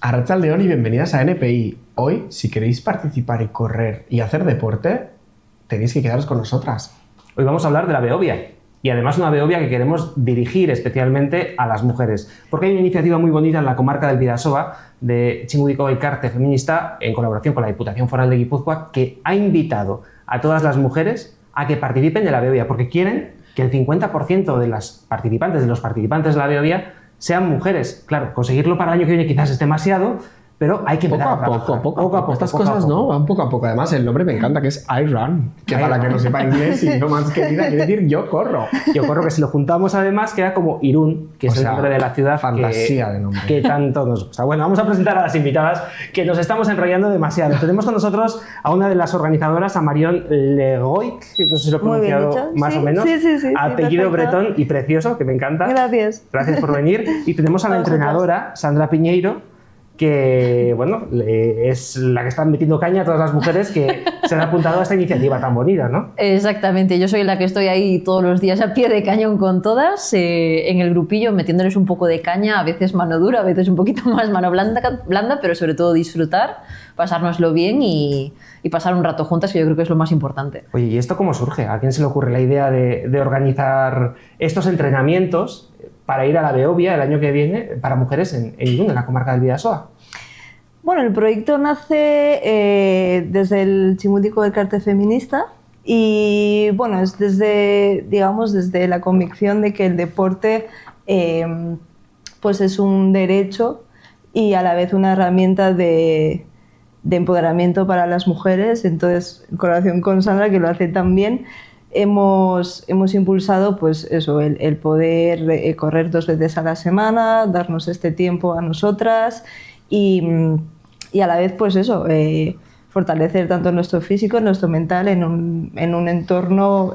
Arratsaldeon y bienvenidas a NPI. Hoy, si queréis participar y correr y hacer deporte, tenéis que quedaros con nosotras. Hoy vamos a hablar de la Behobia, y además una Behobia que queremos dirigir especialmente a las mujeres, porque hay una iniciativa muy bonita en la comarca del Bidasoa de Txingudiko Elkarte Feminista, en colaboración con la Diputación Foral de Guipúzcoa, que ha invitado a todas las mujeres a que participen de la Behobia, porque quieren que el 50% de las participantes, de los participantes de la Behobia, sean mujeres. Claro, conseguirlo para el año que viene quizás es demasiado, pero hay que empezar a trabajar. Poco a poco. Estas cosas no van poco a poco. Además, el nombre me encanta, que es I Run, que para que no sepa inglés y no más querida, quiere decir yo corro. Yo corro, que si lo juntamos además queda como Irún, que es el nombre de la ciudad. Fantasía de nombre. Que tanto nos gusta. Bueno, vamos a presentar a las invitadas, que nos estamos enrollando demasiado. Tenemos con nosotros a una de las organizadoras, a Marion Legoy, que no sé si lo he pronunciado más o menos. Sí, apellido bretón y precioso, que me encanta. Gracias. Gracias por venir. Y tenemos a la entrenadora, Sandra Piñeiro, que bueno, es la que están metiendo caña a todas las mujeres que se han apuntado a esta iniciativa tan bonita, ¿no? Exactamente, yo soy la que estoy ahí todos los días a pie de cañón con todas, en el grupillo, metiéndoles un poco de caña, a veces mano dura, a veces un poquito más mano blanda, pero sobre todo disfrutar, pasárnoslo bien y pasar un rato juntas, que yo creo que es lo más importante. Oye, ¿y esto cómo surge? ¿A quién se le ocurre la idea de organizar estos entrenamientos para ir a la Behobia el año que viene para mujeres en Irún, en la comarca del Bidasoa? Bueno, el proyecto nace desde el Txingudiko Elkarte Feminista y bueno, es desde la convicción de que el deporte pues es un derecho y a la vez una herramienta de empoderamiento para las mujeres. Entonces, en colaboración con Sandra, que lo hace tan bien, hemos impulsado pues eso, el poder correr 2 veces a la semana, darnos este tiempo a nosotras y a la vez pues eso, fortalecer tanto nuestro físico, nuestro mental en un entorno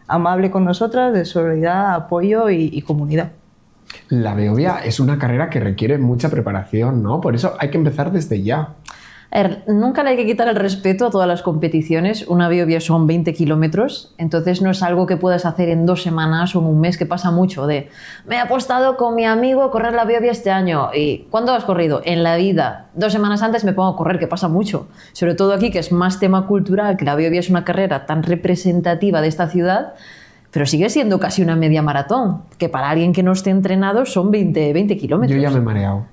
amable con nosotras, de solidaridad, apoyo y comunidad. La Behobia es una carrera que requiere mucha preparación, ¿no? Por eso hay que empezar desde ya. A ver, nunca le hay que quitar el respeto a todas las competiciones. Una Behobia son 20 kilómetros, entonces no es algo que puedas hacer en 2 semanas o en un mes, que pasa mucho de me he apostado con mi amigo a correr la Behobia este año. ¿Y cuándo has corrido? En la vida. 2 semanas antes me pongo a correr, que pasa mucho. Sobre todo aquí, que es más tema cultural, que la Behobia es una carrera tan representativa de esta ciudad, pero sigue siendo casi una media maratón, que para alguien que no esté entrenado son 20 kilómetros. Yo ya me he mareado.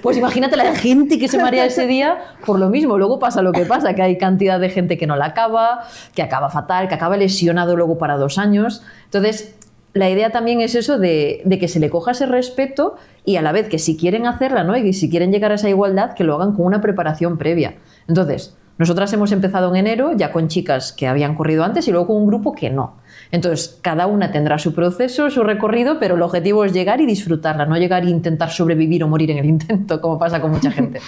Pues imagínate la gente que se marea ese día por lo mismo. Luego pasa lo que pasa, que hay cantidad de gente que no la acaba, que acaba fatal, que acaba lesionado luego para 2 años. Entonces, la idea también es eso de que se le coja ese respeto y a la vez que si quieren hacerla, ¿no? Y si quieren llegar a esa igualdad, que lo hagan con una preparación previa. Entonces, nosotras hemos empezado en enero ya con chicas que habían corrido antes y luego con un grupo que no. Entonces, cada una tendrá su proceso, su recorrido, pero el objetivo es llegar y disfrutarla, no llegar e intentar sobrevivir o morir en el intento, como pasa con mucha gente.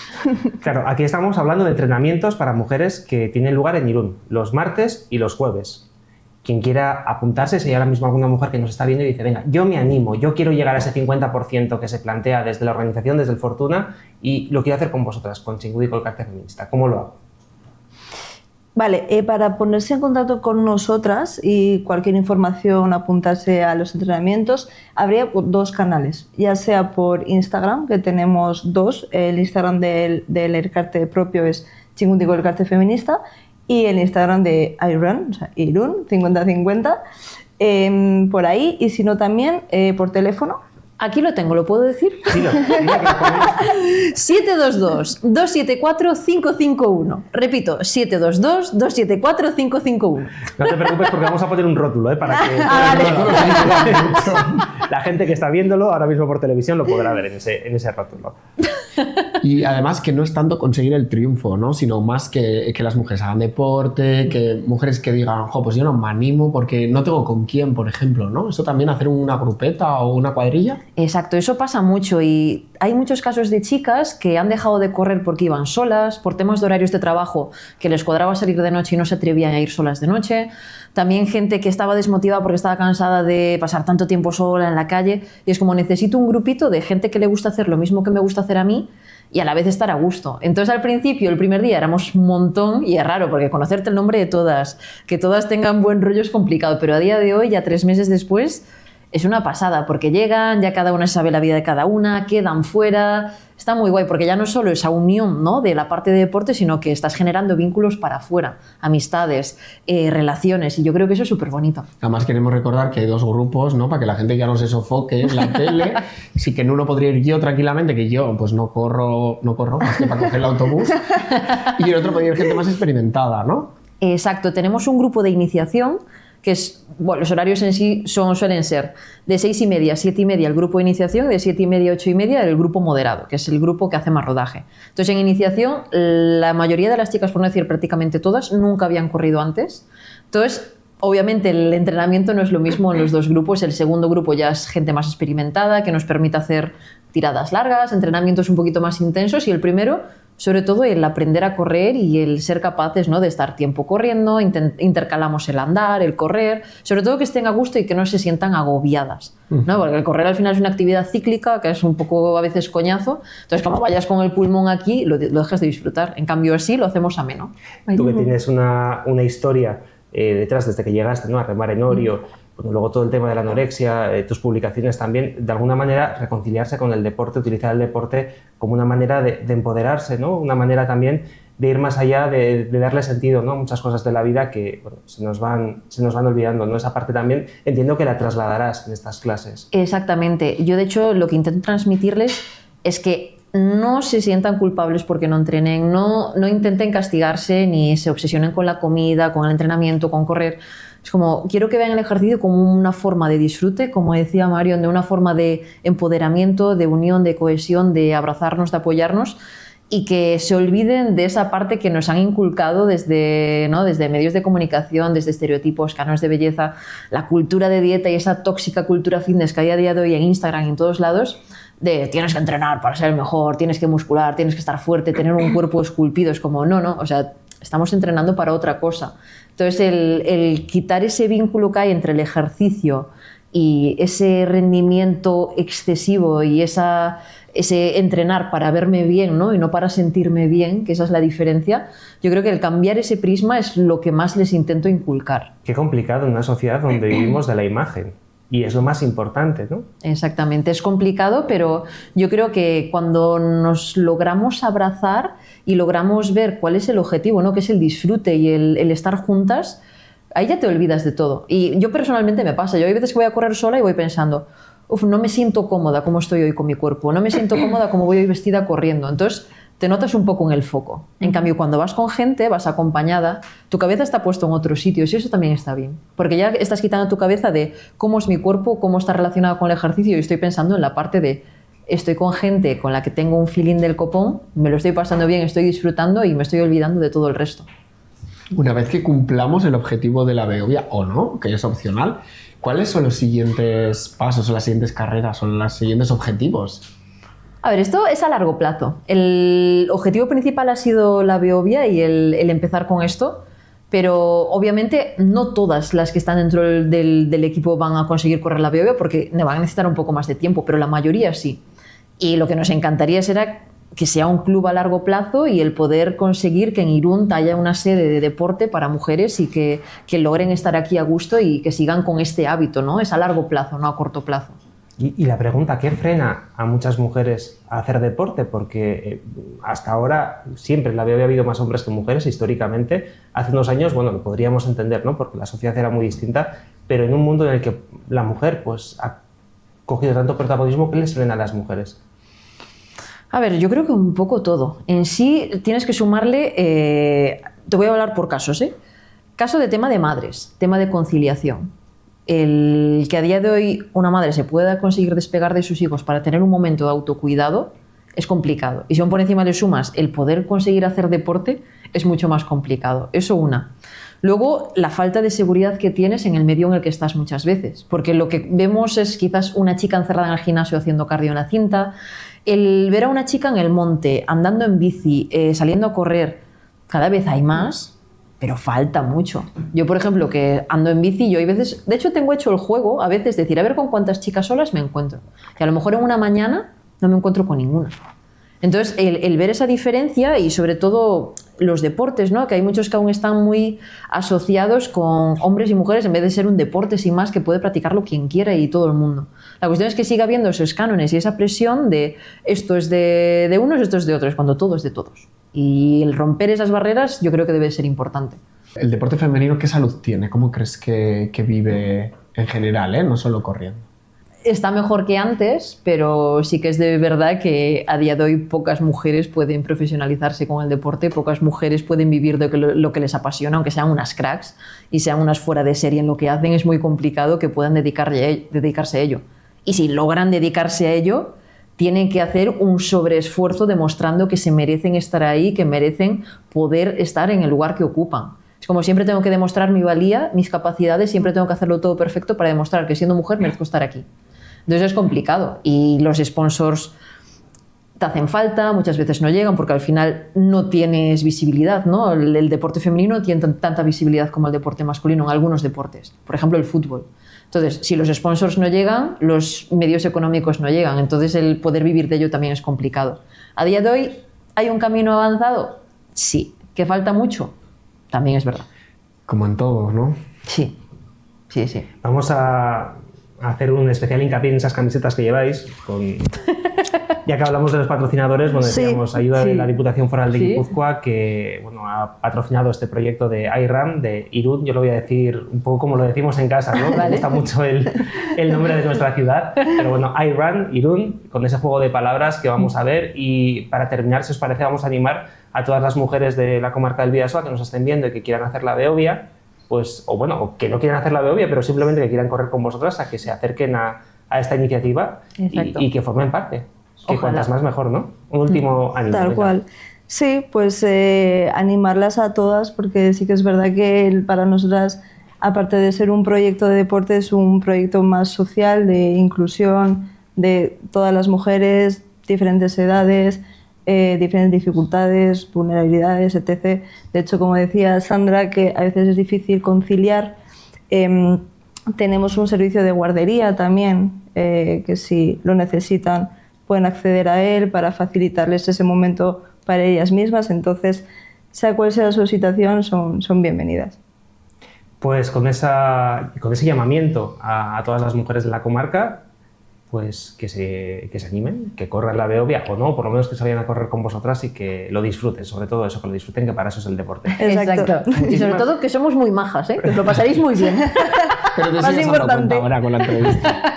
Claro, aquí estamos hablando de entrenamientos para mujeres que tienen lugar en Irún, los martes y los jueves. Quien quiera apuntarse, si hay ahora mismo alguna mujer que nos está viendo y dice, venga, yo me animo, yo quiero llegar a ese 50% que se plantea desde la organización, desde el Fortuna, y lo quiero hacer con vosotras, con Txingudiko Elkarte Feminista. ¿Cómo lo hago? Vale, para ponerse en contacto con nosotras y cualquier información, apuntarse a los entrenamientos, habría 2 canales, ya sea por Instagram, que tenemos 2, el Instagram del Elkarte propio es Txingudiko Elkarte Feminista y el Instagram de iRun, o sea, Irún, 50-50, por ahí, y si no también por teléfono. Aquí lo tengo, ¿lo puedo decir? Dilo, 722-274-551. Repito, 722-274-551. No te preocupes porque vamos a poner un rótulo, para que la gente que está viéndolo ahora mismo por televisión lo podrá ver en ese rótulo. Y además que no es tanto conseguir el triunfo, ¿no? Sino más que las mujeres hagan deporte, que mujeres que digan, pues yo no me animo porque no tengo con quién, por ejemplo, ¿no? Eso también, hacer una grupeta o una cuadrilla. Exacto, eso pasa mucho y hay muchos casos de chicas que han dejado de correr porque iban solas, por temas de horarios de trabajo, que les cuadraba salir de noche y no se atrevían a ir solas de noche. También gente que estaba desmotivada porque estaba cansada de pasar tanto tiempo sola en la calle, y es como necesito un grupito de gente que le gusta hacer lo mismo que me gusta hacer a mí y a la vez estar a gusto. Entonces al principio, el primer día éramos un montón y es raro porque conocerte el nombre de todas, que todas tengan buen rollo es complicado, pero a día de hoy, ya 3 meses después, es una pasada, porque llegan, ya cada una sabe la vida de cada una, quedan fuera, está muy guay, porque ya no solo esa unión, ¿no?, de la parte de deporte, sino que estás generando vínculos para afuera, amistades, relaciones, y yo creo que eso es súper bonito. Además queremos recordar que hay 2 grupos, ¿no?, para que la gente ya no se sofoque en la tele. Sí, que en uno podría ir yo tranquilamente, que yo pues no corro más que para coger el autobús, y en otro podría ir gente más experimentada, ¿no? Exacto, tenemos un grupo de iniciación que es, bueno, los horarios en sí suelen ser de 6:30 a 7:30 el grupo de iniciación, de 7:30 a 8:30 el grupo moderado, que es el grupo que hace más rodaje. Entonces, en iniciación, la mayoría de las chicas, por no decir prácticamente todas, nunca habían corrido antes. Entonces, obviamente el entrenamiento no es lo mismo en los 2 grupos. El segundo grupo ya es gente más experimentada, que nos permite hacer tiradas largas, entrenamientos un poquito más intensos, y el primero, sobre todo, el aprender a correr y el ser capaces, ¿no?, de estar tiempo corriendo, intercalamos el andar, el correr, sobre todo que estén a gusto y que no se sientan agobiadas, ¿no? Porque el correr al final es una actividad cíclica que es un poco a veces coñazo, entonces como vayas con el pulmón aquí, lo dejas de disfrutar. En cambio así lo hacemos ameno. Tú que tienes una historia detrás desde que llegaste, ¿no?, a remar en Orio, bueno, luego todo el tema de la anorexia, tus publicaciones también, de alguna manera reconciliarse con el deporte, utilizar el deporte como una manera de empoderarse, ¿no?, una manera también de ir más allá, de darle sentido, ¿no?, a muchas cosas de la vida que, bueno, se nos van olvidando, ¿no? Esa parte también entiendo que la trasladarás en estas clases. Exactamente. Yo, de hecho, lo que intento transmitirles es que no se sientan culpables porque no entrenen, no intenten castigarse ni se obsesionen con la comida, con el entrenamiento, con correr. Es como, quiero que vean el ejercicio como una forma de disfrute, como decía Marion, de una forma de empoderamiento, de unión, de cohesión, de abrazarnos, de apoyarnos, y que se olviden de esa parte que nos han inculcado desde medios de comunicación, desde estereotipos, cánones de belleza, la cultura de dieta y esa tóxica cultura fitness que hay a día de hoy en Instagram y en todos lados, de tienes que entrenar para ser el mejor, tienes que muscular, tienes que estar fuerte, tener un cuerpo esculpido. Es como, no, o sea, estamos entrenando para otra cosa. Entonces, el quitar ese vínculo que hay entre el ejercicio y ese rendimiento excesivo y ese entrenar para verme bien, ¿no?, y no para sentirme bien, que esa es la diferencia, yo creo que el cambiar ese prisma es lo que más les intento inculcar. Qué complicado en una sociedad donde vivimos de la imagen. Y es lo más importante, ¿no? Exactamente, es complicado, pero yo creo que cuando nos logramos abrazar y logramos ver cuál es el objetivo, ¿no?, que es el disfrute y el estar juntas, ahí ya te olvidas de todo. Y yo personalmente me pasa, yo hay veces que voy a correr sola y voy pensando, no me siento cómoda como estoy hoy con mi cuerpo, no me siento cómoda como voy hoy vestida corriendo. Entonces te notas un poco en el foco. En cambio, cuando vas con gente, vas acompañada, tu cabeza está puesta en otros sitios y eso también está bien. Porque ya estás quitando tu cabeza de cómo es mi cuerpo, cómo está relacionado con el ejercicio, y estoy pensando en la parte de estoy con gente con la que tengo un feeling del copón, me lo estoy pasando bien, estoy disfrutando y me estoy olvidando de todo el resto. Una vez que cumplamos el objetivo de la Beovia, o no, que es opcional, ¿cuáles son los siguientes pasos o las siguientes carreras o los siguientes objetivos? A ver, esto es a largo plazo. El objetivo principal ha sido la Beovia y el empezar con esto, pero obviamente no todas las que están dentro del equipo van a conseguir correr la Beovia porque van a necesitar un poco más de tiempo, pero la mayoría sí. Y lo que nos encantaría será que sea un club a largo plazo y el poder conseguir que en Irún haya una sede de deporte para mujeres y que logren estar aquí a gusto y que sigan con este hábito, ¿no? Es a largo plazo, no a corto plazo. Y la pregunta, ¿qué frena a muchas mujeres a hacer deporte? Porque hasta ahora siempre en la Beovia ha habido más hombres que mujeres históricamente. Hace unos años, bueno, lo podríamos entender, ¿no?, porque la sociedad era muy distinta, pero en un mundo en el que la mujer pues, ha cogido tanto protagonismo, ¿qué les frena a las mujeres? A ver, yo creo que un poco todo. En sí tienes que sumarle, te voy a hablar por casos, ¿eh? Caso de tema de madres, tema de conciliación. El que a día de hoy una madre se pueda conseguir despegar de sus hijos para tener un momento de autocuidado es complicado. Y si aún por encima le sumas el poder conseguir hacer deporte, es mucho más complicado. Eso una. Luego, la falta de seguridad que tienes en el medio en el que estás muchas veces. Porque lo que vemos es quizás una chica encerrada en el gimnasio haciendo cardio en la cinta. El ver a una chica en el monte, andando en bici, saliendo a correr, cada vez hay más, pero falta mucho. Yo, por ejemplo, que ando en bici, yo hay veces, de hecho tengo hecho el juego, a veces decir, a ver con cuántas chicas solas me encuentro. Que a lo mejor en una mañana no me encuentro con ninguna. Entonces, el ver esa diferencia y sobre todo los deportes, ¿no? Que hay muchos que aún están muy asociados con hombres y mujeres en vez de ser un deporte sin más que puede practicarlo quien quiera y todo el mundo. La cuestión es que siga habiendo esos cánones y esa presión de esto es de unos, esto es de otros, cuando todo es de todos. Y el romper esas barreras yo creo que debe ser importante. ¿El deporte femenino qué salud tiene? ¿Cómo crees que vive en general, no solo corriendo? Está mejor que antes, pero sí que es de verdad que a día de hoy pocas mujeres pueden profesionalizarse con el deporte, pocas mujeres pueden vivir de lo que les apasiona, aunque sean unas cracks y sean unas fuera de serie en lo que hacen, es muy complicado que puedan dedicarse a ello. Y si logran dedicarse a ello, tienen que hacer un sobreesfuerzo demostrando que se merecen estar ahí, que merecen poder estar en el lugar que ocupan. Es como siempre tengo que demostrar mi valía, mis capacidades, siempre tengo que hacerlo todo perfecto para demostrar que siendo mujer merezco estar aquí. Entonces es complicado y los sponsors te hacen falta, muchas veces no llegan porque al final no tienes visibilidad, ¿no? El deporte femenino no tiene tanta visibilidad como el deporte masculino en algunos deportes, por ejemplo el fútbol. Entonces, si los sponsors no llegan, los medios económicos no llegan, entonces el poder vivir de ello también es complicado. ¿A día de hoy hay un camino avanzado? Sí. ¿Que falta mucho? También es verdad. Como en todo, ¿no? Sí, sí, sí. Vamos a hacer un especial hincapié en esas camisetas que lleváis. Ya que hablamos de los patrocinadores, bueno, decíamos ayuda de la Diputación Foral de Guipúzcoa, que bueno, ha patrocinado este proyecto de iRun, de Irún. Yo lo voy a decir un poco como lo decimos en casa, ¿no? Me gusta mucho el nombre de nuestra ciudad. Pero bueno, iRun, Irún, con ese juego de palabras que vamos a ver. Y para terminar, si os parece, vamos a animar a todas las mujeres de la comarca del Bidasoa que nos estén viendo y que quieran hacer la Beovia, pues, o que no quieran hacer la Beovia, pero simplemente que quieran correr con vosotras, a que se acerquen a esta iniciativa y que formen parte. Que cuantas más mejor, ¿no? Un último ánimo. Tal cual. Sí, pues animarlas a todas, porque sí que es verdad que para nosotras, aparte de ser un proyecto de deporte, es un proyecto más social, de inclusión de todas las mujeres, diferentes edades, diferentes dificultades, vulnerabilidades, etc. De hecho, como decía Sandra, que a veces es difícil conciliar, tenemos un servicio de guardería también, que si lo necesitan pueden acceder a él para facilitarles ese momento para ellas mismas. Entonces, sea cual sea su situación, son bienvenidas. Pues con ese llamamiento a todas las mujeres de la comarca, pues que se animen, que corran la Beovia o no, por lo menos que se vayan a correr con vosotras y que lo disfruten, sobre todo eso, que lo disfruten, que para eso es el deporte. Exacto. Y sobre todo que somos muy majas, que os lo pasaréis muy bien. Pero te Más sigues importante. ahora con la entrevista.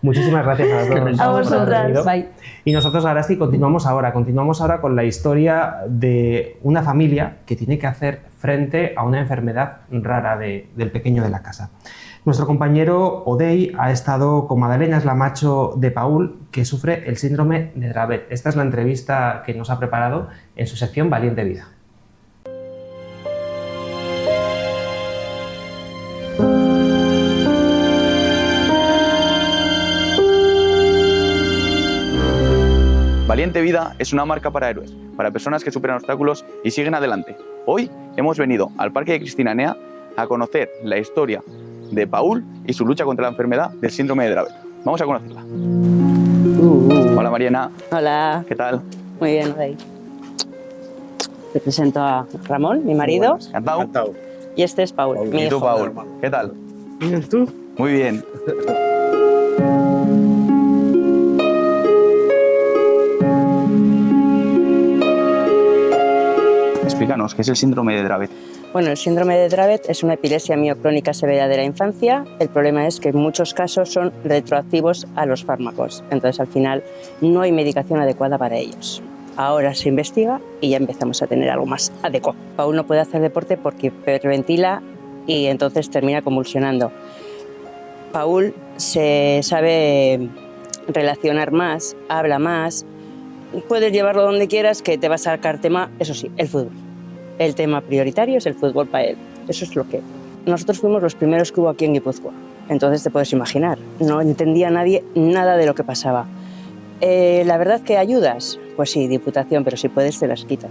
Muchísimas gracias a todos. A vosotras. Bye. Y nosotros ahora sí continuamos ahora con la historia de una familia que tiene que hacer frente a una enfermedad rara del pequeño de la casa. Nuestro compañero Odey ha estado con Madalena, es la macho de Paul, que sufre el síndrome de Dravet. Esta es la entrevista que nos ha preparado en su sección Valiente Vida. Valiente Vida es una marca para héroes, para personas que superan obstáculos y siguen adelante. Hoy hemos venido al Parque de Cristina Nea a conocer la historia de Paul y su lucha contra la enfermedad del síndrome de Dravet. Vamos a conocerla. Hola Mariana. Hola. ¿Qué tal? Muy bien, Rey. Te presento a Ramón, mi marido. Encantado. Y este es Paul, mi ¿Y tú, hijo. Paul? ¿Qué tal? ¿Y tú? Muy bien. Explícanos, ¿qué es el síndrome de Dravet? Bueno, el síndrome de Dravet es una epilepsia miocrónica severa de la infancia. El problema es que en muchos casos son retroactivos a los fármacos. Entonces, al final, no hay medicación adecuada para ellos. Ahora se investiga y ya empezamos a tener algo más adecuado. Paul no puede hacer deporte porque hiperventila y entonces termina convulsionando. Paul se sabe relacionar más, habla más. Puedes llevarlo donde quieras, que te va a sacar tema, eso sí, el fútbol. El tema prioritario es el fútbol para él. Eso es lo que... Nosotros fuimos los primeros que hubo aquí en Guipúzcoa. Entonces te puedes imaginar, no entendía nadie nada de lo que pasaba. La verdad que ayudas, pues sí, Diputación, pero si puedes te las quitan.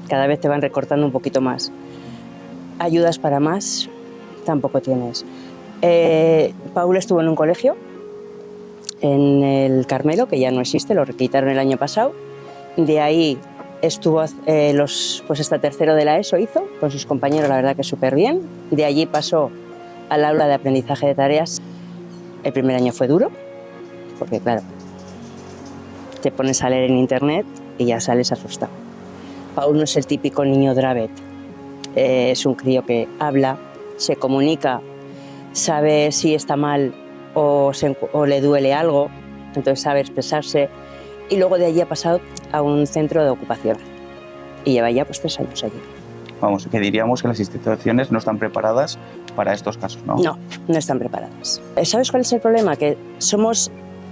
Cada vez te van recortando un poquito más. Ayudas para más, tampoco tienes. Paul estuvo en un colegio, en el Carmelo, que ya no existe, lo quitaron el año pasado. De ahí estuvo pues hasta tercero de la ESO hizo, con sus compañeros, la verdad que súper bien. De allí pasó al aula de aprendizaje de tareas. El primer año fue duro, porque claro, te pones a leer en internet y ya sales asustado. Paul no es el típico niño Dravet, es un crío que habla, se comunica, sabe si está mal o le duele algo, entonces sabe expresarse. Y luego de allí ha pasado a un centro de ocupación y lleva ya pues 3 años allí. Vamos, que diríamos que las instituciones no están preparadas para estos casos, ¿no? No, no están preparadas. ¿Sabes cuál es el problema? Que somos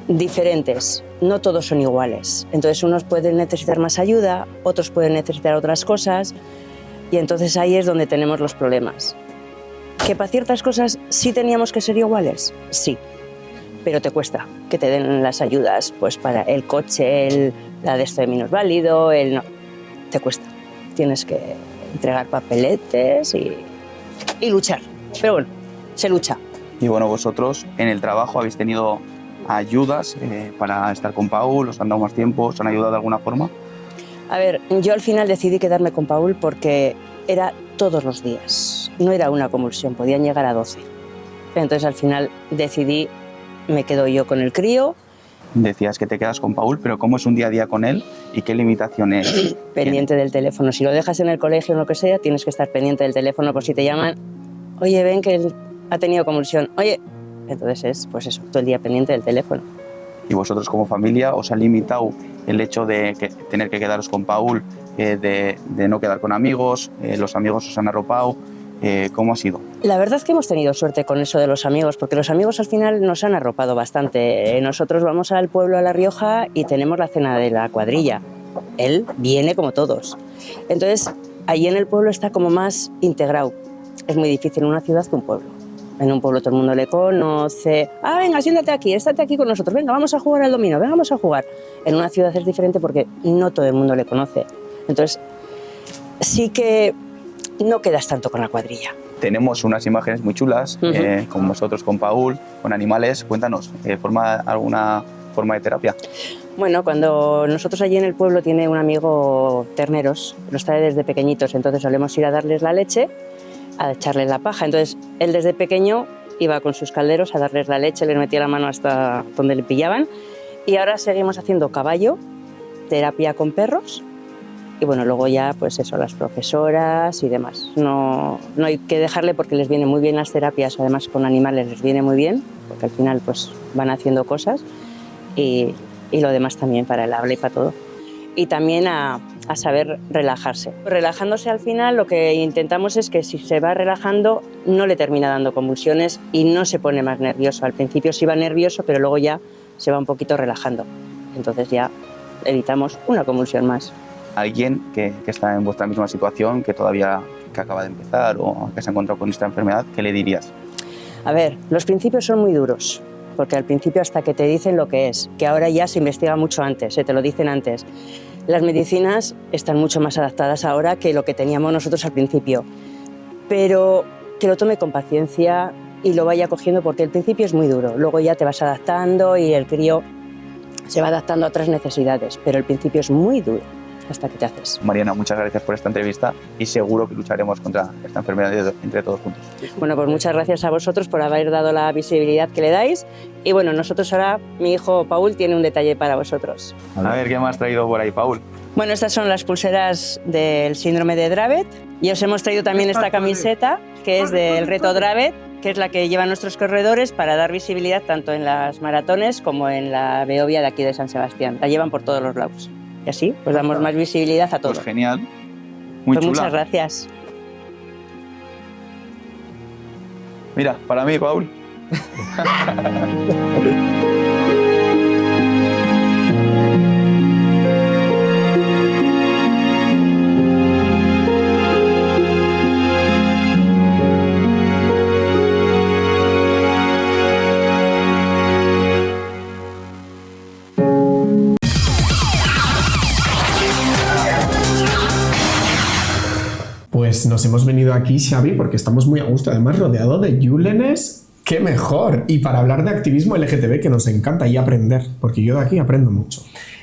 diferentes, no todos son iguales. Entonces unos pueden necesitar más ayuda, otros pueden necesitar otras cosas y entonces ahí es donde tenemos los problemas. ¿Que para ciertas cosas sí teníamos que ser iguales? Sí. Pero te cuesta que te den las ayudas, pues para el coche, la de esto de minusválido, no. Te cuesta. Tienes que entregar papeletes y luchar. Pero bueno, se lucha. Y bueno, vosotros en el trabajo habéis tenido ayudas para estar con Paul, os han dado más tiempo, os han ayudado de alguna forma. A ver, yo al final decidí quedarme con Paul porque era todos los días. No era una convulsión, podían llegar a 12. Entonces al final decidí, me quedo yo con el crío. Decías que te quedas con Paul, pero ¿cómo es un día a día con él y qué limitaciones Pendiente del teléfono. Si lo dejas en el colegio o lo que sea, tienes que estar pendiente del teléfono por si te llaman. Oye, ven que él ha tenido convulsión. Oye, entonces es, pues eso, todo el día pendiente del teléfono. ¿Y vosotros como familia os ha limitado el hecho de tener que quedaros con Paul, de no quedar con amigos, los amigos os han arropado? ¿Cómo ha sido? La verdad es que hemos tenido suerte con eso de los amigos, porque los amigos al final nos han arropado bastante. Nosotros vamos al pueblo, a La Rioja, y tenemos la cena de la cuadrilla. Él viene como todos. Entonces, allí en el pueblo está como más integrado. Es muy difícil en una ciudad que un pueblo. En un pueblo todo el mundo le conoce. Ah, venga, siéntate aquí, estate aquí con nosotros. Venga, vamos a jugar al dominó, venga, vamos a jugar. En una ciudad es diferente porque no todo el mundo le conoce. Entonces, sí que no quedas tanto con la cuadrilla. Tenemos unas imágenes muy chulas, con vosotros, con Paul, con animales. Cuéntanos, ¿alguna forma de terapia? Bueno, cuando nosotros allí en el pueblo tiene un amigo terneros, los trae desde pequeñitos, entonces solemos ir a darles la leche, a echarles la paja. Entonces él desde pequeño iba con sus calderos a darles la leche, les metía la mano hasta donde le pillaban. Y ahora seguimos haciendo caballo, terapia con perros. Y bueno, luego ya, pues eso, las profesoras y demás. No hay que dejarle porque les viene muy bien las terapias, además con animales les viene muy bien, porque al final pues van haciendo cosas y lo demás también para el habla y para todo. Y también a saber relajarse. Relajándose al final lo que intentamos es que si se va relajando no le termina dando convulsiones y no se pone más nervioso. Al principio sí va nervioso, pero luego ya se va un poquito relajando. Entonces ya evitamos una convulsión más. Alguien que está en vuestra misma situación, que acaba de empezar o que se ha encontrado con esta enfermedad, ¿qué le dirías? A ver, los principios son muy duros, porque al principio hasta que te dicen lo que es, que ahora ya se investiga mucho antes, te lo dicen antes. Las medicinas están mucho más adaptadas ahora que lo que teníamos nosotros al principio, pero que lo tome con paciencia y lo vaya cogiendo porque el principio es muy duro, luego ya te vas adaptando y el crío se va adaptando a otras necesidades, pero el principio es muy duro. Hasta que te haces. Mariana, muchas gracias por esta entrevista y seguro que lucharemos contra esta enfermedad entre todos juntos. Bueno, pues muchas gracias a vosotros por haber dado la visibilidad que le dais y bueno, nosotros ahora, mi hijo Paul tiene un detalle para vosotros. A ver, ¿qué me has traído por ahí, Paul? Bueno, estas son las pulseras del síndrome de Dravet y os hemos traído también esta camiseta que es del reto Dravet, que es la que llevan nuestros corredores para dar visibilidad tanto en las maratones como en la Beovia de aquí de San Sebastián. La llevan por todos los lados. Y así, pues damos más visibilidad a todo. Pues genial. Muy pues chula. Muchas gracias. Mira, para mí, Paul. Pues nos hemos venido aquí, Xavi, porque estamos muy a gusto, además rodeado de yulenes. ¡Qué mejor! Y para hablar de activismo LGTB, que nos encanta y aprender, porque yo de aquí aprendo mucho.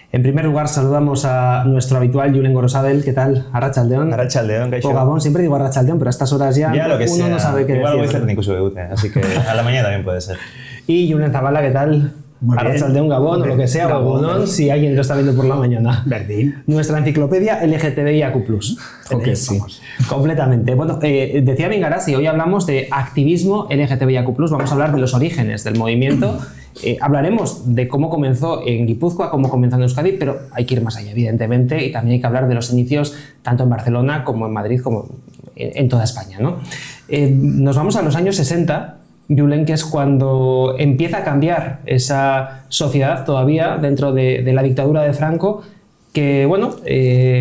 En primer lugar, saludamos a nuestro habitual Julen Gorosabel. ¿Qué tal? Arratsaldeon. Arratsaldeon, kaixo. O Gabón, siempre digo Arratsaldeon, pero a estas horas ya lo que uno sea. no sabe qué Igual decir. voy a hacer incluso debute, así que a la mañana también puede ser. Y Julen Zabala, ¿qué tal? Arratsaldeon, Gabón, o lo que sea, Gabón, Gabón, si alguien lo está viendo por la mañana. Verdín. Nuestra enciclopedia LGTBIAQ+. Ok, sí. Completamente. Bueno, decía Vingarasi, hoy hablamos de activismo LGTBIAQ+, vamos a hablar de los orígenes del movimiento. Hablaremos de cómo comenzó en Guipúzcoa, cómo comenzó en Euskadi, pero hay que ir más allá, evidentemente, y también hay que hablar de los inicios tanto en Barcelona como en Madrid, como en toda España, ¿no? Nos vamos a los años 60, Julen, que es cuando empieza a cambiar esa sociedad todavía dentro de la dictadura de Franco, que bueno,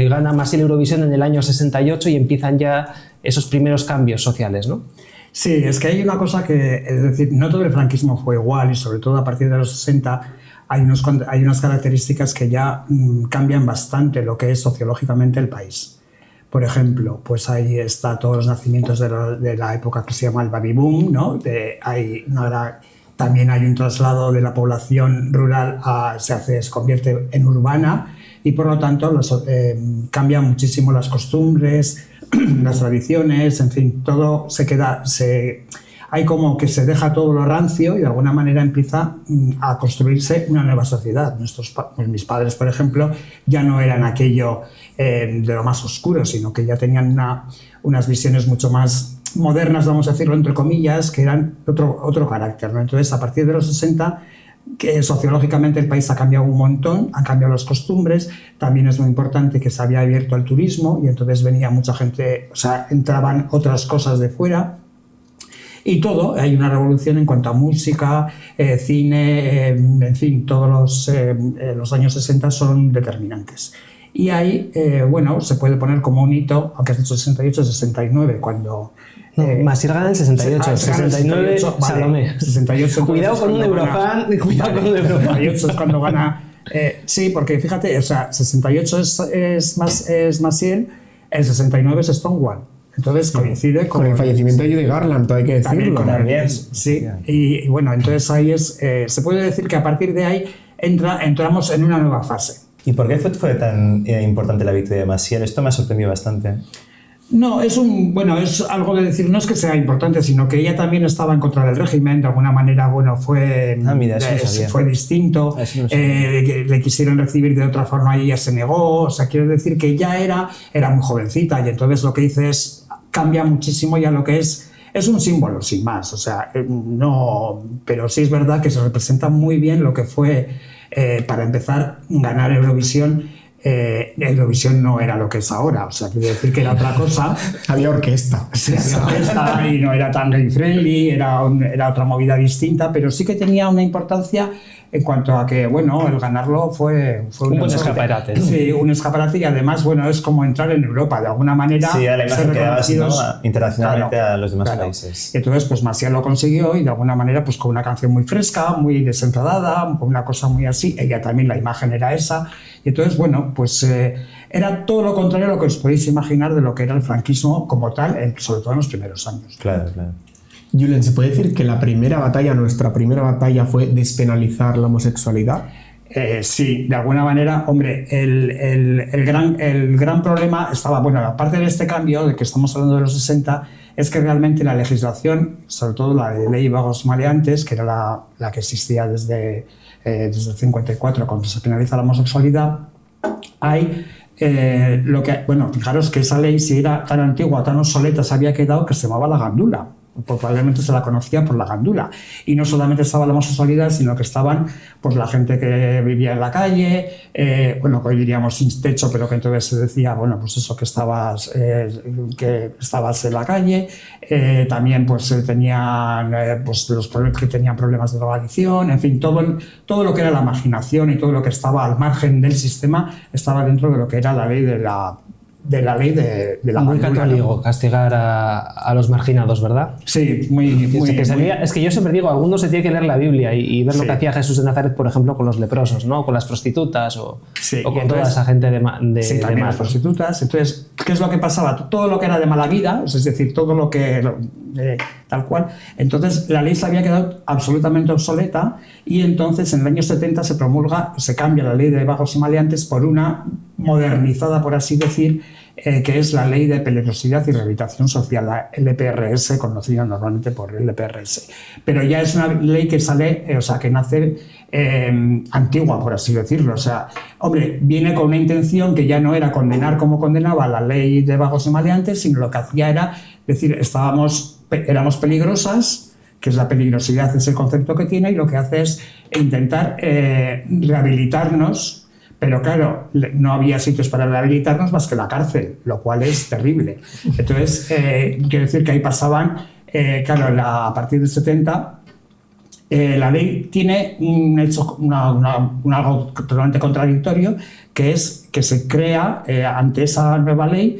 gana Massiel Eurovisión en el año 68 y empiezan ya esos primeros cambios sociales, ¿no? Sí, es que hay una cosa que, es decir, no todo el franquismo fue igual y sobre todo a partir de los 60 hay unas características que ya cambian bastante lo que es sociológicamente el país. Por ejemplo, pues ahí está todos los nacimientos de la época que se llama el baby boom, ¿no? También hay un traslado de la población rural se convierte en urbana y por lo tanto cambian muchísimo las costumbres, las tradiciones, en fin, todo hay como que se deja todo lo rancio y de alguna manera empieza a construirse una nueva sociedad. Mis padres, por ejemplo, ya no eran aquello de lo más oscuro, sino que ya tenían unas visiones mucho más modernas, vamos a decirlo entre comillas, que eran otro carácter, ¿no? Entonces, a partir de los 60, que sociológicamente el país ha cambiado un montón, han cambiado las costumbres, también es muy importante que se había abierto al turismo y entonces venía mucha gente, o sea, entraban otras cosas de fuera y todo, hay una revolución en cuanto a música, cine, en fin, todos los años 60 son determinantes. Y ahí, bueno, se puede poner como un hito, aunque has dicho 68, 69, cuando... Massiel gana el 68, 69, Salomé. 68, cuidado con un eurofan, cuidado con un eurofan. 68 es cuando gana... sí, porque fíjate, o sea, 68 es Massiel, el 69 es Stonewall. Entonces coincide con el fallecimiento de Judy Garland, todo hay que decirlo. Sí, y bueno, entonces ahí se puede decir que a partir de ahí entramos en una nueva fase. ¿Y por qué fue tan importante la victoria de Massiel? Esto me ha sorprendido bastante. No, es algo de decir, no es que sea importante, sino que ella también estaba en contra del régimen, de alguna manera, bueno, fue distinto, le quisieron recibir de otra forma y ella se negó, o sea, quiero decir que ya era muy jovencita y entonces lo que dice cambia muchísimo ya lo que es un símbolo, sin más, o sea, no, pero sí es verdad que se representa muy bien lo que fue, para empezar, ganar Eurovisión. Eurovisión no era lo que es ahora, o sea, quiere decir que era otra cosa. Había orquesta. Sí, había orquesta y no era tan gay friendly, era otra movida distinta, pero sí que tenía una importancia en cuanto a que, bueno, el ganarlo fue un buen escaparate. Sí, un escaparate y además, bueno, es como entrar en Europa, de alguna manera. Sí, a la imagen que dabas, ¿no? Internacionalmente, claro, a los demás países. Y entonces, pues Massiel lo consiguió y de alguna manera, pues con una canción muy fresca, muy desenfadada, con una cosa muy así, ella también, la imagen era esa. Y entonces, bueno, pues era todo lo contrario a lo que os podéis imaginar de lo que era el franquismo como tal, sobre todo en los primeros años. Claro, claro. Julen, ¿se puede decir que nuestra primera batalla fue despenalizar la homosexualidad? Sí, de alguna manera, hombre, el gran problema estaba, bueno, aparte de este cambio de que estamos hablando de los 60, es que realmente la legislación, sobre todo la de ley vagos maleantes, que era la que existía desde el 54, cuando se penaliza la homosexualidad, hay bueno, fijaros que esa ley, si era tan antigua, tan obsoleta, se había quedado que se llamaba la gandula. Probablemente se la conocía por la gandula. Y no solamente estaba la homosexualidad, sino que estaban pues, la gente que vivía en la calle, bueno, que hoy diríamos sin techo, pero que entonces se decía, bueno, pues eso, que estabas en la calle. También pues tenían pues, los problemas que tenían problemas de drogadicción, en fin, todo lo que era la marginación y todo lo que estaba al margen del sistema estaba dentro de lo que era la ley de la ley de la muy gandula, católico, ¿no? Castigar a los marginados, ¿verdad? Sí, muy es que yo siempre digo, algunos se tiene que leer la Biblia y ver lo que hacía Jesús de Nazaret, por ejemplo, con los leprosos, ¿no? Con las prostitutas o con toda esa gente sí, también las prostitutas. Entonces, ¿qué es lo que pasaba? Todo lo que era de mala vida, es decir, todo lo que tal cual. Entonces la ley se había quedado absolutamente obsoleta y entonces en el año 70 se cambia la ley de vagos y maleantes por una modernizada, por así decir, que es la Ley de Peligrosidad y Rehabilitación Social, la LPRS, conocida normalmente por LPRS. Pero ya es una ley que que nace antigua, por así decirlo. O sea, hombre, viene con una intención que ya no era condenar como condenaba la Ley de Vagos y Maleantes, sino lo que hacía era decir, éramos peligrosas, que es la peligrosidad, es el concepto que tiene, y lo que hace es intentar rehabilitarnos. Pero claro, no había sitios para rehabilitarnos más que la cárcel, lo cual es terrible. Entonces, quiero decir que ahí pasaban, a partir del 70, la ley tiene un hecho, algo totalmente contradictorio, que es que se crea, ante esa nueva ley,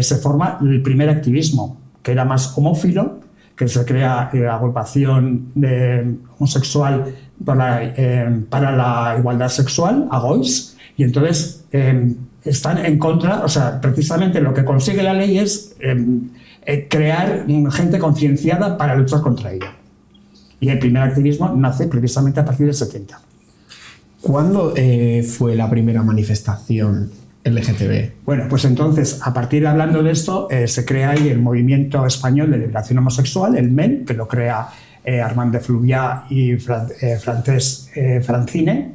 se forma el primer activismo, que era más homófilo, que se crea la agrupación homosexual para la igualdad sexual, AGOIS. Y entonces están en contra, o sea, precisamente lo que consigue la ley es crear gente concienciada para luchar contra ella. Y el primer activismo nace precisamente a partir del 70. ¿Cuándo fue la primera manifestación LGTB? Bueno, pues entonces, a partir hablando de esto, se crea ahí el Movimiento Español de Liberación Homosexual, el MEN, que lo crea Armand de Fluvià y Francesc Francine.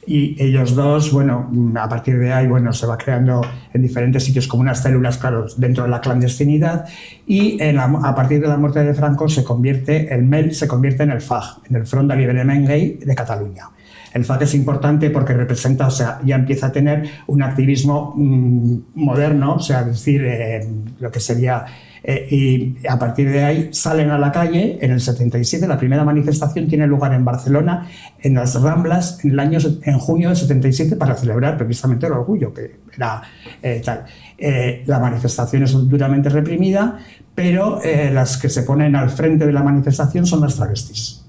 Y ellos dos, bueno, a partir de ahí, bueno, se va creando en diferentes sitios como unas células, claro, dentro de la clandestinidad, y a partir de la muerte de Franco el MEL se convierte en el FAG, en el Front d'Alliberament Gay de Cataluña. El FAG es importante porque representa, o sea, ya empieza a tener un activismo moderno, o sea, es decir, lo que sería... y a partir de ahí salen a la calle en el 77. La primera manifestación tiene lugar en Barcelona, en las Ramblas, en junio del 77, para celebrar precisamente el orgullo, que era tal. La manifestación es duramente reprimida, pero las que se ponen al frente de la manifestación son las travestis.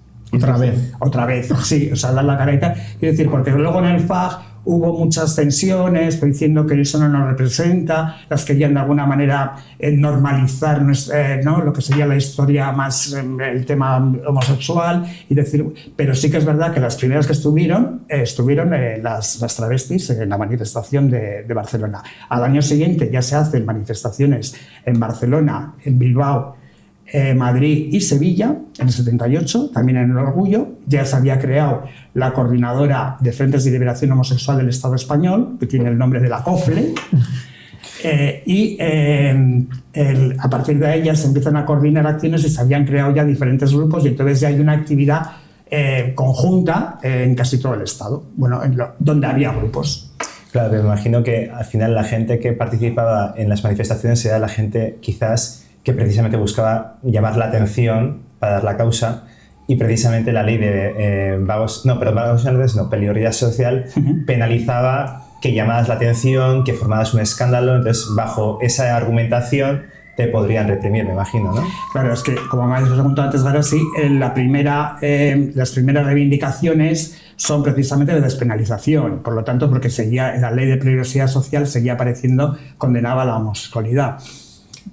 Otra vez, sí, o sea, dan la careta. Quiero decir, porque luego en el FAG hubo muchas tensiones diciendo que eso no nos representa, las querían de alguna manera normalizar ¿no? lo que sería la historia más, el tema homosexual, y decir, pero sí que es verdad que las primeras que estuvieron las travestis en la manifestación de Barcelona. Al año siguiente ya se hacen manifestaciones en Barcelona, en Bilbao, Madrid y Sevilla, en el 78, también en el Orgullo. Ya se había creado la Coordinadora de Frentes de Liberación Homosexual del Estado Español, que tiene el nombre de la COFLE, a partir de ahí ya se empiezan a coordinar acciones y se habían creado ya diferentes grupos, y entonces ya hay una actividad conjunta en casi todo el Estado, bueno, donde había grupos. Claro, me imagino que al final la gente que participaba en las manifestaciones era la gente quizás que precisamente buscaba llamar la atención para dar la causa, y precisamente la ley de peligrosidad social penalizaba que llamaras la atención, que formaras un escándalo. Entonces, bajo esa argumentación te podrían reprimir, me imagino, ¿no? Claro, es que, como me habéis preguntado antes, Gara, sí, las primeras reivindicaciones son precisamente de despenalización. Por lo tanto, porque la ley de peligrosidad social seguía apareciendo, condenaba la homosexualidad.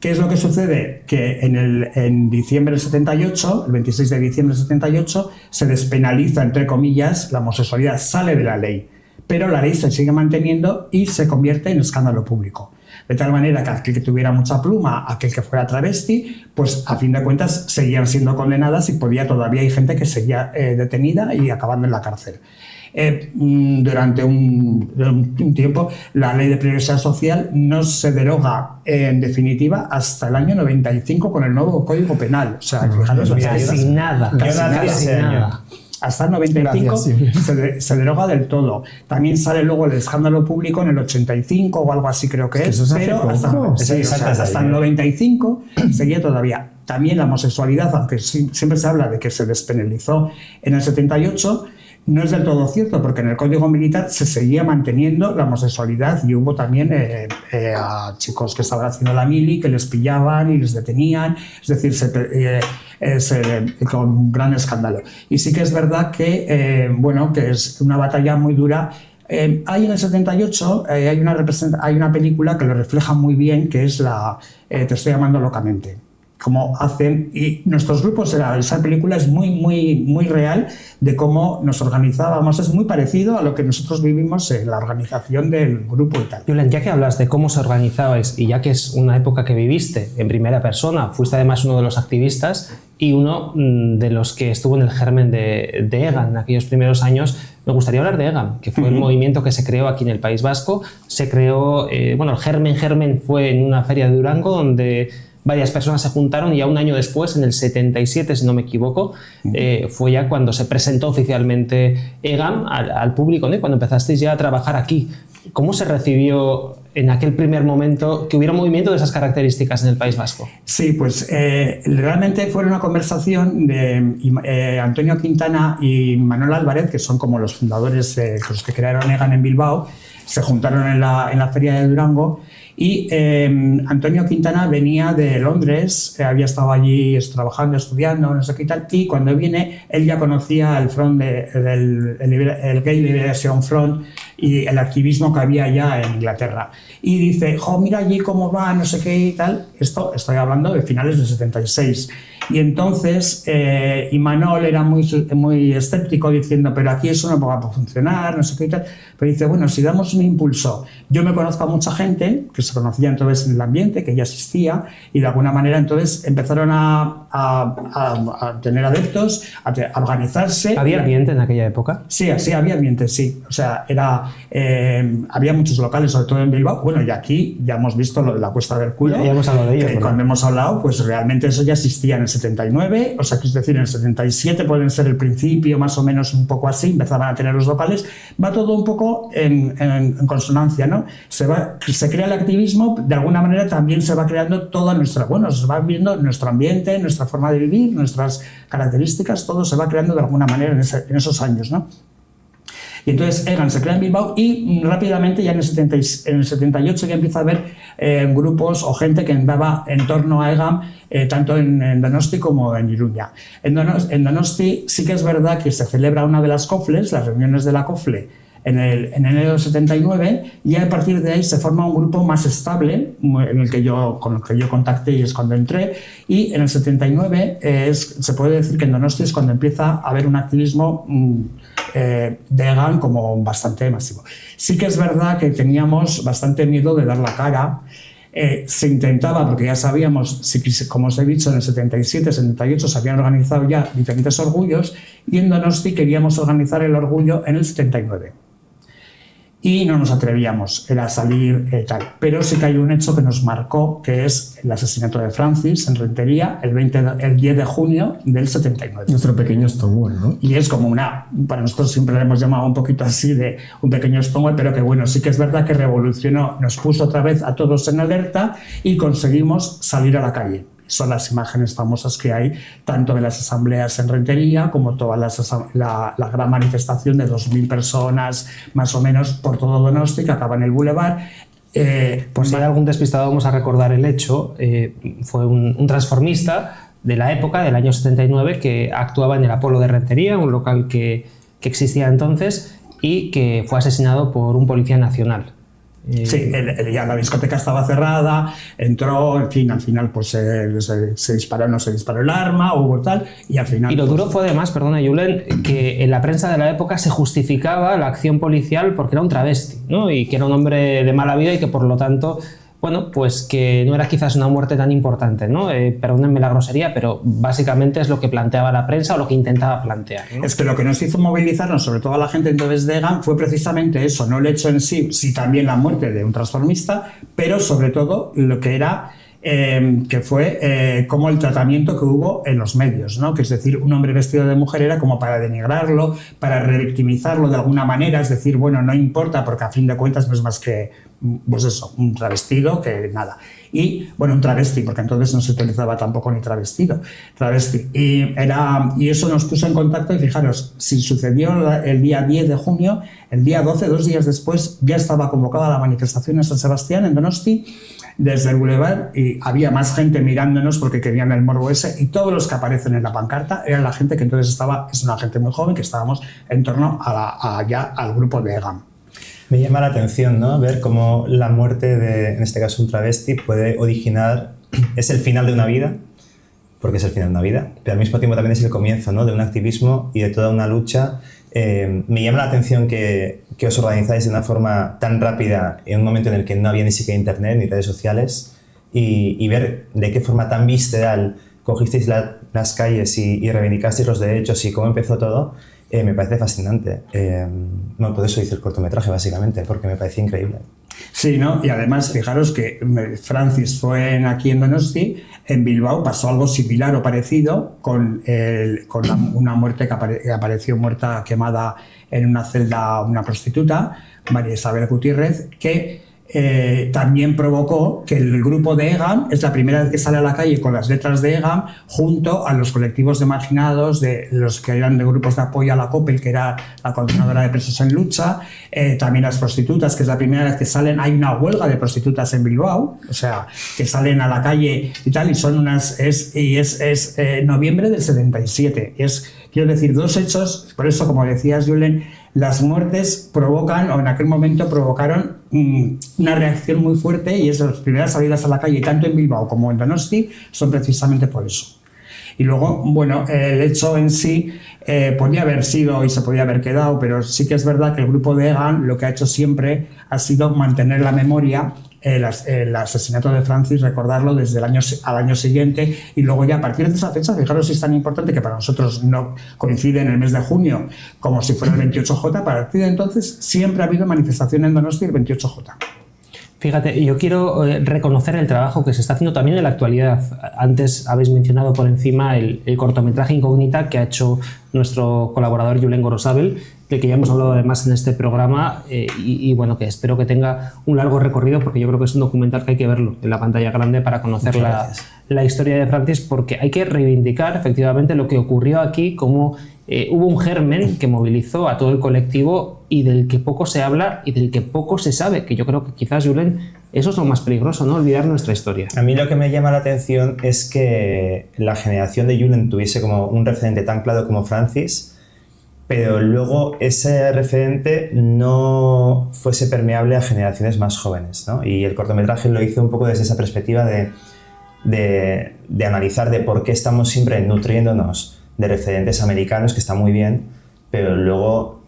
¿Qué es lo que sucede? Que en diciembre del 78, el 26 de diciembre del 78, se despenaliza, entre comillas, la homosexualidad, sale de la ley, pero la ley se sigue manteniendo y se convierte en escándalo público. De tal manera que aquel que tuviera mucha pluma, aquel que fuera travesti, pues a fin de cuentas seguían siendo condenadas, y todavía hay gente que seguía detenida y acabando en la cárcel. Durante un tiempo, la ley de peligrosidad social no se deroga en definitiva hasta el año 95 con el nuevo Código Penal. O sea, fijaros, casi nada. Hasta el 95 se deroga del todo. También sale luego el escándalo público en el 85 o algo así, creo que es. Pero hasta el 95 seguía todavía. También la homosexualidad, aunque siempre se habla de que se despenalizó en el 78, no es del todo cierto, porque en el Código Militar se seguía manteniendo la homosexualidad, y hubo también a chicos que estaban haciendo la mili que les pillaban y les detenían, es decir, con un gran escándalo. Y sí que es verdad que, que es una batalla muy dura. Hay en el 78 hay una película que lo refleja muy bien, que es Te estoy amando locamente, cómo hacen, y nuestros grupos, esa película es muy real de cómo nos organizábamos, es muy parecido a lo que nosotros vivimos en la organización del grupo y tal. Julen, ya que hablas de cómo se organizabais y ya que es una época que viviste en primera persona, fuiste además uno de los activistas y uno de los que estuvo en el germen de EGAN en aquellos primeros años, me gustaría hablar de EGAN, que fue el movimiento que se creó aquí en el País Vasco. Se creó, el germen fue en una feria de Durango donde varias personas se juntaron y ya un año después, en el 77, si no me equivoco, fue ya cuando se presentó oficialmente EGAN al público, ¿no? Cuando empezasteis ya a trabajar aquí. ¿Cómo se recibió en aquel primer momento que hubiera un movimiento de esas características en el País Vasco? Sí, pues realmente fue una conversación de Antonio Quintana y Manuel Álvarez, que son como los fundadores, los que crearon EGAN en Bilbao, se juntaron en la feria de Durango. Y Antonio Quintana venía de Londres, había estado allí trabajando, estudiando, no sé qué tal, y cuando viene él ya conocía el front el Gay Liberation Front y el activismo que había ya en Inglaterra. Y dice, mira allí cómo va, no sé qué y tal. Esto estoy hablando de finales del 76. Y entonces Imanol era muy escéptico diciendo, pero aquí eso no va a funcionar, no sé qué y tal. Pero dice, bueno, si damos un impulso, yo me conozco a mucha gente que se conocía entonces en el ambiente, que ya existía, y de alguna manera entonces empezaron a tener adeptos, a organizarse. ¿Había ambiente en aquella época? Sí, había ambiente, sí. O sea, había muchos locales, sobre todo en Bilbao. Bueno, y aquí ya hemos visto lo de la Cuesta del Culo. Ya hemos hablado de ello. Cuando hemos hablado, pues realmente eso ya existía en el 79, o sea, es decir, en el 77 pueden ser el principio, más o menos un poco así, empezaban a tener los locales. Va todo un poco en consonancia, ¿no? Se crea el activismo, de alguna manera también se va creando toda nuestra, se va viendo nuestro ambiente, nuestra forma de vivir, nuestras características, todo se va creando de alguna manera en esos años, ¿no? Y entonces EGAN se crea en Bilbao y rápidamente ya en el 78 ya empieza a haber grupos o gente que andaba en torno a EGAN, tanto en Donosti como en Iruña. En Donosti sí que es verdad que se celebra una de las COFLES, las reuniones de la COFLE, en enero del 79, y a partir de ahí se forma un grupo más estable con el que yo contacté y es cuando entré, y en el 79 se puede decir que en Donosti es cuando empieza a haber un activismo de EGAN como bastante masivo. Sí que es verdad que teníamos bastante miedo de dar la cara. Se intentaba, porque ya sabíamos, como os he dicho, en el 77, 78 se habían organizado ya diferentes orgullos, y en Donosti queríamos organizar el orgullo en el 79. Y no nos atrevíamos, era salir tal. Pero sí que hay un hecho que nos marcó, que es el asesinato de Francis en Rentería, el 10 de junio del 79. Nuestro pequeño Stonewall, ¿no? Y es como para nosotros siempre le hemos llamado un poquito así de un pequeño Stonewall, pero que bueno, sí que es verdad que revolucionó, nos puso otra vez a todos en alerta y conseguimos salir a la calle. Son las imágenes famosas que hay tanto de las asambleas en Rentería como toda la gran manifestación de 2.000 personas más o menos por todo Donosti que acaba en el Boulevard. Pues si hay algún despistado, vamos a recordar el hecho. Fue un transformista de la época, del año 79, que actuaba en el Apolo de Rentería, un local que existía entonces y que fue asesinado por un policía nacional. Sí, ya la discoteca estaba cerrada, entró, en fin, al final pues se disparó, no se disparó el arma, hubo tal, y al final... Y lo duro fue además, perdona Julen, que en la prensa de la época se justificaba la acción policial porque era un travesti, ¿no? Y que era un hombre de mala vida y que por lo tanto, bueno, pues que no era quizás una muerte tan importante, ¿no? Perdónenme la grosería, pero básicamente es lo que planteaba la prensa o lo que intentaba plantear, ¿no? Es que lo que nos hizo movilizarnos, sobre todo a la gente entonces de EGAN, fue precisamente eso, no el hecho en sí, sí también la muerte de un transformista, pero sobre todo lo que era... que fue como el tratamiento que hubo en los medios, ¿no? Que es decir, un hombre vestido de mujer era como para denigrarlo, para revictimizarlo de alguna manera, es decir, bueno, no importa porque a fin de cuentas no es más que, pues eso, un travestido que nada. Y, bueno, un travesti, porque entonces no se utilizaba tampoco ni travesti. Y eso nos puso en contacto y fijaros, si sucedió el día 10 de junio, el día 12, 2 días después, ya estaba convocada la manifestación en San Sebastián, en Donosti, desde el Boulevard, y había más gente mirándonos porque querían el morbo ese, y todos los que aparecen en la pancarta eran la gente que entonces es una gente muy joven, que estábamos en torno al grupo de EGAN. Me llama la atención, ¿no? Ver cómo la muerte de, en este caso, un travesti puede originar, es el final de una vida, porque es el final de una vida, pero al mismo tiempo también es el comienzo, ¿no?, de un activismo y de toda una lucha. Me llama la atención que os organizáis de una forma tan rápida en un momento en el que no había ni siquiera internet ni redes sociales, y ver de qué forma tan visceral cogisteis las calles y reivindicasteis los derechos y cómo empezó todo. Me parece fascinante. No, por eso hice el cortometraje, básicamente, porque me parecía increíble. Sí, ¿no? Y además, fijaros que Francis fue aquí en Donosti, en Bilbao pasó algo similar o parecido con una muerte que apareció muerta, quemada en una celda, una prostituta, María Isabel Gutiérrez, que también provocó que el grupo de EGAM, es la primera vez que sale a la calle con las letras de EGAM, junto a los colectivos de marginados, de los que eran de grupos de apoyo a la COPEL, que era la Coordinadora de Presos en Lucha, también las prostitutas, que es la primera vez que salen. Hay una huelga de prostitutas en Bilbao, o sea, que salen a la calle y tal, y son unas... Es noviembre del 77, quiero decir, dos hechos. Por eso, como decías, Julen, las muertes provocan, o en aquel momento provocaron una reacción muy fuerte, y las primeras salidas a la calle, tanto en Bilbao como en Donosti, son precisamente por eso. Y luego, bueno, el hecho en sí podía haber sido y se podía haber quedado, pero sí que es verdad que el grupo de EGAM lo que ha hecho siempre ha sido mantener la memoria, el asesinato de Francis, recordarlo desde el año al año siguiente, y luego ya a partir de esa fecha, fijaros si es tan importante que para nosotros no coincide en el mes de junio como si fuera el 28J, a partir de entonces siempre ha habido manifestación en Donosti el 28J. Fíjate, yo quiero reconocer el trabajo que se está haciendo también en la actualidad. Antes habéis mencionado por encima el cortometraje Incógnita que ha hecho nuestro colaborador Julen Gorosabel, del que ya hemos hablado además en este programa, y bueno, que espero que tenga un largo recorrido, porque yo creo que es un documental que hay que verlo en la pantalla grande para conocer la historia de Francis, porque hay que reivindicar efectivamente lo que ocurrió aquí, como hubo un germen que movilizó a todo el colectivo y del que poco se habla y del que poco se sabe, que yo creo que quizás, Julen, eso es lo más peligroso, ¿no? Olvidar nuestra historia. A mí lo que me llama la atención es que la generación de Julen tuviese como un referente tan claro como Francis, pero luego ese referente no fuese permeable a generaciones más jóvenes, ¿no? Y el cortometraje lo hizo un poco desde esa perspectiva de analizar de por qué estamos siempre nutriéndonos de referentes americanos, que está muy bien, pero luego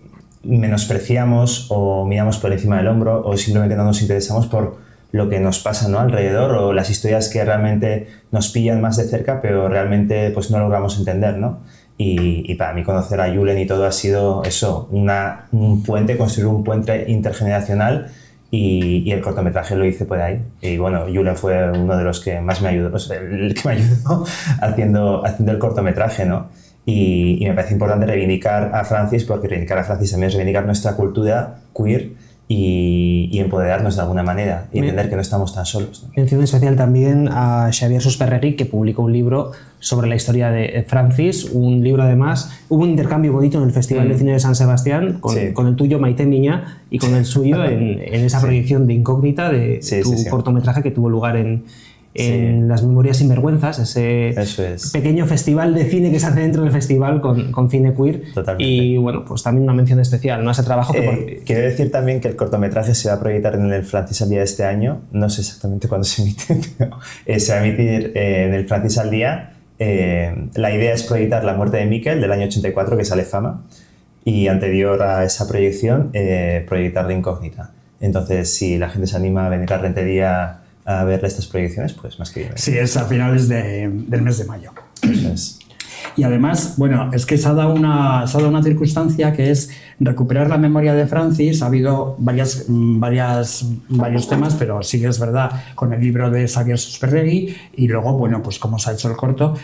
menospreciamos o miramos por encima del hombro, o simplemente no nos interesamos por lo que nos pasa, ¿no?, alrededor, o las historias que realmente nos pillan más de cerca, pero realmente pues no logramos entender, ¿no? Y para mí conocer a Julen y todo ha sido eso, un puente, construir un puente intergeneracional, y el cortometraje lo hice por ahí. Y bueno, Julen fue uno de los que más me ayudó, el que me ayudó haciendo el cortometraje, ¿no? Y me parece importante reivindicar a Francis, porque reivindicar a Francis también es reivindicar nuestra cultura queer y empoderarnos de alguna manera y entender que no estamos tan solos, ¿no? Mención especial también a Xavier Susperregui, que publicó un libro sobre la historia de Francis, un libro además, hubo un intercambio bonito en el Festival de Cine de San Sebastián con el tuyo, Maite Miña, y con el suyo en esa proyección de Incógnita de tu cortometraje que tuvo lugar en Las Memorias Sinvergüenzas, ese pequeño festival de cine que se hace dentro del festival con cine queer. Totalmente. Y bueno, pues también una mención especial, ¿no?, a ese trabajo. Quiero decir también que el cortometraje se va a proyectar en el Francis al Día de este año, no sé exactamente cuándo se emite, pero se va a emitir en el Francis al Día. La idea es proyectar La muerte de Miquel del año 84, que sale Fama, y anterior a esa proyección proyectar La Incógnita. Entonces, si la gente se anima a venir a Rentería a ver estas proyecciones, pues más que bien. Sí, es a finales del mes de mayo. Eso es. Y además, bueno, es que se ha dado una circunstancia que es recuperar la memoria de Francis. Ha habido varios temas, pero sí que es verdad, con el libro de Xavier Susperregui, y luego, bueno, pues como se ha hecho el corto,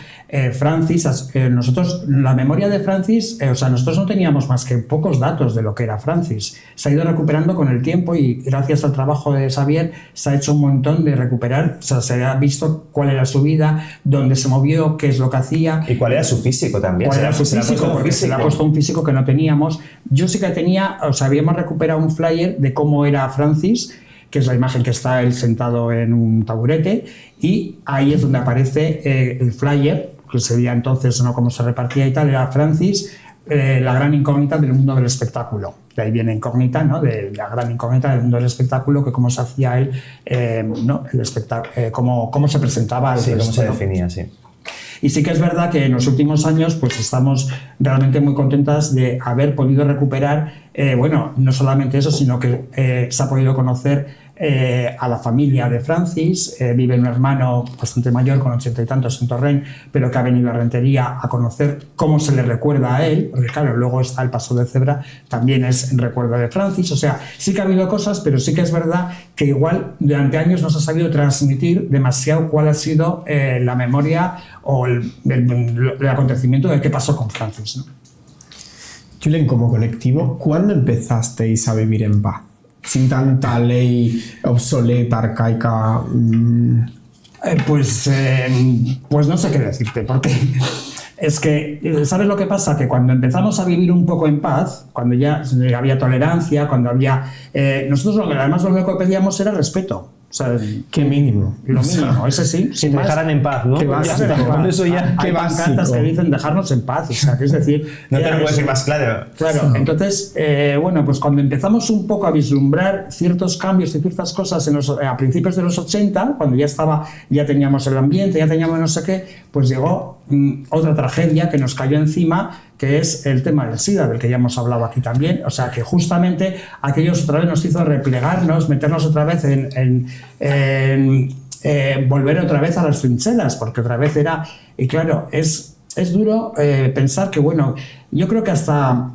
Francis, nosotros, la memoria de Francis, o sea, nosotros no teníamos más que pocos datos de lo que era Francis. Se ha ido recuperando con el tiempo, y gracias al trabajo de Xavier se ha hecho un montón de recuperar, o sea, se ha visto cuál era su vida, dónde se movió, qué es lo que hacía. Y cuál era su físico también. ¿Cuál era su físico? Porque se le ha puesto un físico que no teníamos. Yo sí que tenía, o sea, habíamos recuperado un flyer de cómo era Francis, que es la imagen que está él sentado en un taburete, y ahí es donde aparece el flyer, que sería entonces, ¿no?, cómo se repartía y tal, era Francis, la gran incógnita del mundo del espectáculo. De ahí viene incógnita, ¿no?, de la gran incógnita del mundo del espectáculo, que cómo se hacía él, ¿no?, el espectáculo, cómo se presentaba. Sí, cómo se definía, sí. Y sí que es verdad que en los últimos años pues estamos realmente muy contentas de haber podido recuperar, bueno, no solamente eso, sino que se ha podido conocer a la familia de Francis. Vive un hermano bastante mayor, con 80 y tantos en Torrent, pero que ha venido a Rentería a conocer cómo se le recuerda a él, porque claro, luego está el Paso de Cebra, también es en recuerdo de Francis. O sea, sí que ha habido cosas, pero sí que es verdad que igual durante años no se ha sabido transmitir demasiado cuál ha sido la memoria o el acontecimiento de qué pasó con Francis, ¿no? Julen, como colectivo, ¿cuándo empezasteis a vivir en paz? Sin tanta ley obsoleta, arcaica. Pues no sé qué decirte, porque es que, ¿sabes lo que pasa? Que cuando empezamos a vivir un poco en paz, cuando ya había tolerancia, cuando había... nosotros además lo único que pedíamos era respeto. O sea, qué mínimo. Lo mínimo, ese sí. Si te dejaran en paz, ¿no? Qué básico. Con eso ya. Hay pancartas que dicen dejarnos en paz. O sea, que es decir... No te lo puedo decir más claro. Claro, entonces, bueno, pues cuando empezamos un poco a vislumbrar ciertos cambios y ciertas cosas a principios de los 80, cuando ya teníamos el ambiente, ya teníamos no sé qué, pues llegó otra tragedia que nos cayó encima, que es el tema del SIDA, del que ya hemos hablado aquí también. O sea, que justamente aquello otra vez nos hizo replegarnos, meternos otra vez volver otra vez a las trincheras, porque otra vez era... Y claro, es duro pensar que, bueno, yo creo que hasta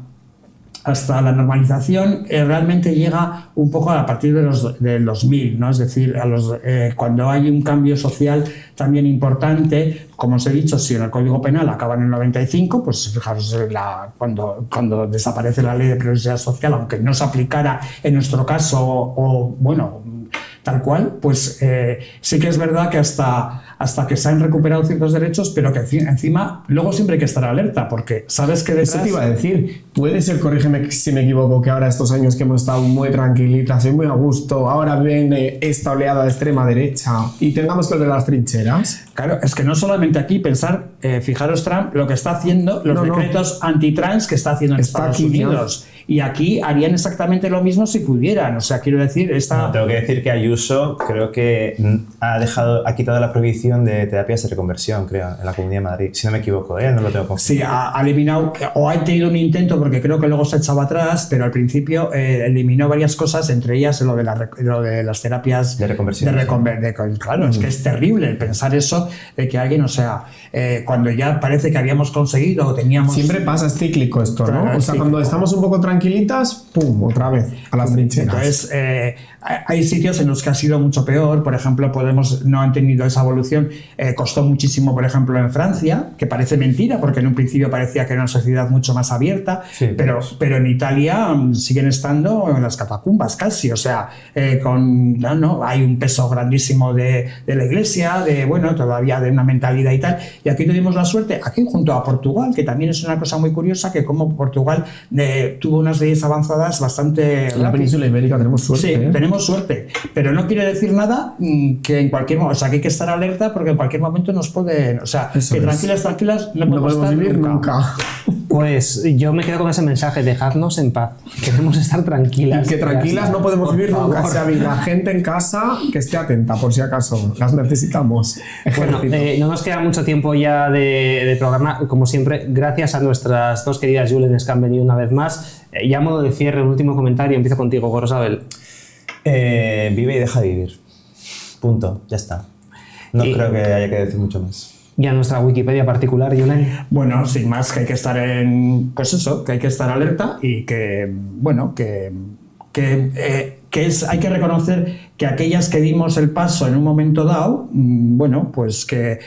la normalización realmente llega un poco a partir del 2000, ¿no? Es decir, cuando hay un cambio social también importante, como os he dicho, si en el Código Penal acaba en el 95, pues fijaros, cuando desaparece la ley de previsión social, aunque no se aplicara en nuestro caso, o bueno, tal cual, pues sí que es verdad que hasta que se han recuperado ciertos derechos, pero que encima luego siempre hay que estar alerta, porque sabes que detrás... Eso te iba a decir. Puede ser, corrígeme si me equivoco, que ahora estos años que hemos estado muy tranquilitas y muy a gusto, ahora viene esta oleada de extrema derecha y tengamos que volver a las trincheras. Claro, es que no solamente aquí pensar, fijaros Trump, lo que está haciendo, los decretos antitrans que está haciendo en Estados Unidos. Y aquí harían exactamente lo mismo si pudieran. O sea, quiero decir, tengo que decir que Ayuso creo que ha quitado la prohibición de terapias de reconversión, creo, en la Comunidad de Madrid. Si no me equivoco, no lo tengo confirmado. Sí, ha eliminado, o ha tenido un intento, porque creo que luego se echaba atrás, pero al principio eliminó varias cosas, entre ellas lo de las terapias de reconversión. Claro, es que es terrible el pensar eso, de que alguien, o sea, cuando ya parece que habíamos conseguido o teníamos... Siempre pasa, es cíclico esto, ¿no? Claro, o sea, cuando estamos un poco tranquilitas, ¡pum!, otra vez a las trincheras. Entonces, hay sitios en los que ha sido mucho peor. Por ejemplo, no han tenido esa evolución. Costó muchísimo, por ejemplo, en Francia, que parece mentira, porque en un principio parecía que era una sociedad mucho más abierta, sí, pero en Italia siguen estando en las catacumbas casi. O sea, hay un peso grandísimo de la Iglesia, todavía de una mentalidad y tal. Y aquí tuvimos la suerte, aquí junto a Portugal, que también es una cosa muy curiosa, que como Portugal tuvo unas leyes avanzadas bastante... En la península ibérica tenemos suerte. Sí, tenemos suerte, pero no quiere decir nada que en cualquier momento, o sea, que hay que estar alerta porque en cualquier momento nos pueden, o sea, eso que tranquilas no podemos vivir nunca. Pues yo me quedo con ese mensaje, dejadnos en paz, queremos estar tranquilas. Y que tranquilas no podemos vivir nunca, o sea, la gente en casa que esté atenta por si acaso, las necesitamos. Bueno, no nos queda mucho tiempo ya de programa, como siempre, gracias a nuestras dos queridas Julenes que han venido una vez más. Ya a modo de cierre, un último comentario, empiezo contigo, Gorosabel. Vive y deja vivir. Punto, ya está. No creo que haya que decir mucho más. ¿Y a nuestra Wikipedia particular, Julen? Bueno, sin más, que hay que estar que hay que estar alerta y que, bueno, hay que reconocer que aquellas que dimos el paso en un momento dado, bueno, pues que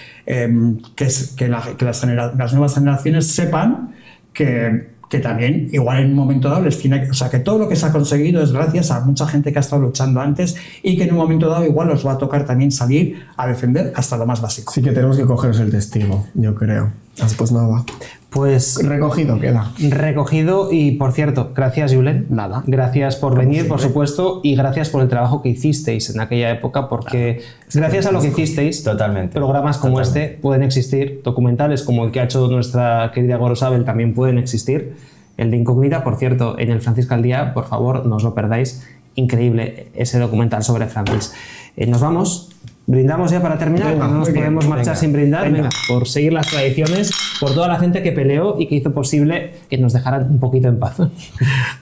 las nuevas generaciones sepan que también, igual en un momento dado, o sea, que todo lo que se ha conseguido es gracias a mucha gente que ha estado luchando antes y que en un momento dado igual os va a tocar también salir a defender hasta lo más básico. Sí que tenemos que cogeros el testigo, yo creo. Pues nada. Pues recogido queda. Recogido y, por cierto, gracias, Julen. Nada. Gracias por venir, por supuesto, y gracias por el trabajo que hicisteis en aquella época, porque gracias a lo que hicisteis, totalmente, programas como este pueden existir, documentales como el que ha hecho nuestra querida Gorosabel también pueden existir. El de Incógnita, por cierto, en el Francisco al Día, por favor, no os lo perdáis. Increíble ese documental sobre Francis. Nos vamos. Brindamos ya para terminar, Venga, no nos muy bien, podemos marchar venga, sin brindar, venga. venga, por seguir las tradiciones, por toda la gente que peleó y que hizo posible que nos dejaran un poquito en paz.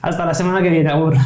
Hasta la semana que viene, Agur.